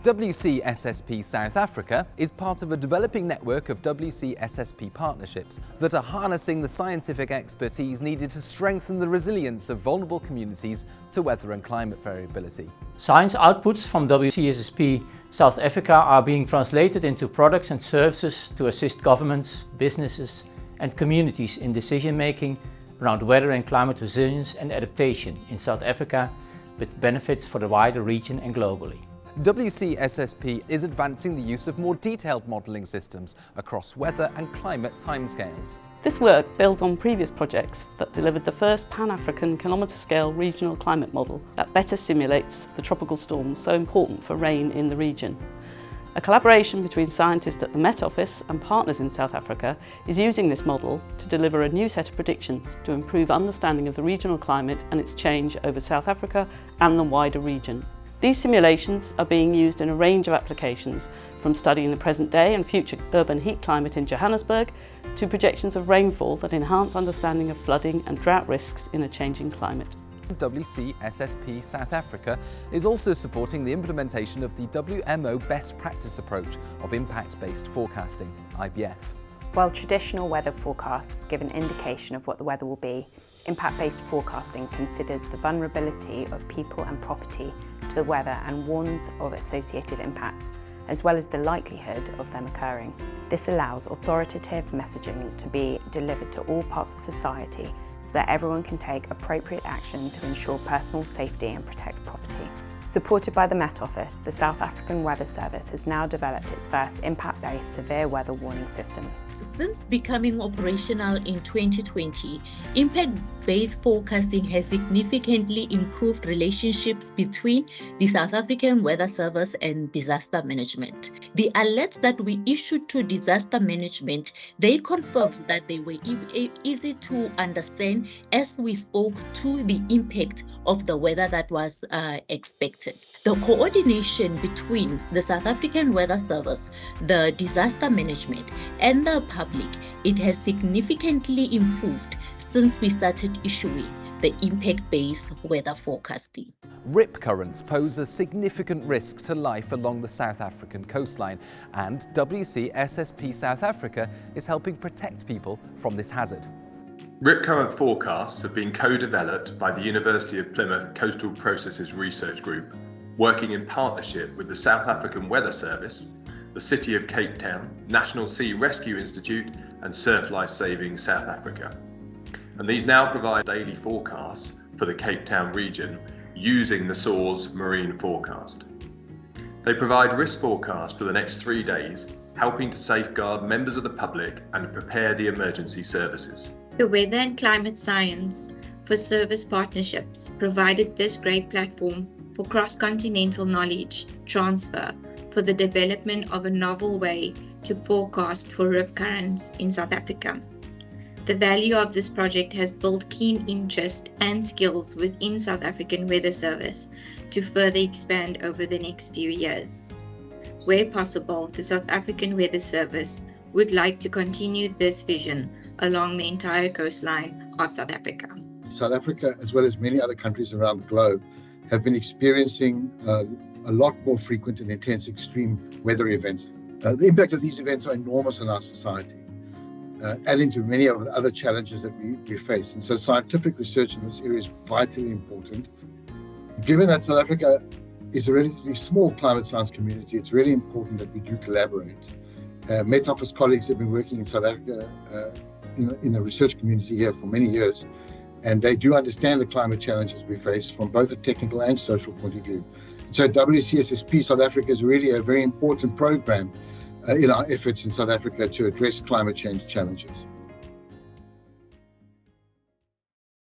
WCSSP South Africa is part of a developing network of WCSSP partnerships that are harnessing the scientific expertise needed to strengthen the resilience of vulnerable communities to weather and climate variability. Science outputs from WCSSP South Africa are being translated into products and services to assist governments, businesses and communities in decision-making around weather and climate resilience and adaptation in South Africa, with benefits for the wider region and globally. WCSSP is advancing the use of more detailed modelling systems across weather and climate timescales. This work builds on previous projects that delivered the first Pan-African kilometre-scale regional climate model that better simulates the tropical storms so important for rain in the region. A collaboration between scientists at the Met Office and partners in South Africa is using this model to deliver a new set of predictions to improve understanding of the regional climate and its change over South Africa and the wider region. These simulations are being used in a range of applications, from studying the present day and future urban heat climate in Johannesburg to projections of rainfall that enhance understanding of flooding and drought risks in a changing climate. WCSSP South Africa is also supporting the implementation of the WMO best practice approach of impact-based forecasting, IBF. While traditional weather forecasts give an indication of what the weather will be, impact-based forecasting considers the vulnerability of people and property to the weather and warns of associated impacts, as well as the likelihood of them occurring. This allows authoritative messaging to be delivered to all parts of society so that everyone can take appropriate action to ensure personal safety and protect property. Supported by the Met Office, the South African Weather Service has now developed its first impact-based severe weather warning system. Since becoming operational in 2020, impact-based forecasting has significantly improved relationships between the South African Weather Service and disaster management. The alerts that we issued to disaster management, they confirmed that they were easy to understand as we spoke to the impact of the weather that was expected. The coordination between the South African Weather Service, the disaster management, and the public, it has significantly improved since we started issuing the impact-based weather forecasting. Rip currents pose a significant risk to life along the South African coastline, and WCSSP South Africa is helping protect people from this hazard. Rip current forecasts have been co-developed by the University of Plymouth Coastal Processes Research Group, working in partnership with the South African Weather Service, the City of Cape Town, National Sea Rescue Institute and Surf Life Saving South Africa. And these now provide daily forecasts for the Cape Town region using the SAWS marine forecast. They provide risk forecasts for the next 3 days, helping to safeguard members of the public and prepare the emergency services. The Weather and Climate Science for Service Partnerships provided this great platform for cross-continental knowledge transfer for the development of a novel way to forecast for rip currents in South Africa. The value of this project has built keen interest and skills within South African Weather Service to further expand over the next few years. Where possible, the South African Weather Service would like to continue this vision along the entire coastline of South Africa. South Africa, as well as many other countries around the globe, have been experiencing a lot more frequent and intense extreme weather events. The impact of these events are enormous on our society, adding to many of the other challenges that we face. And so scientific research in this area is vitally important. Given that South Africa is a relatively small climate science community, it's really important that we do collaborate. Met Office colleagues have been working in South Africa in the research community here for many years, and they do understand the climate challenges we face from both a technical and social point of view. So WCSSP South Africa is really a very important program in our efforts in South Africa to address climate change challenges.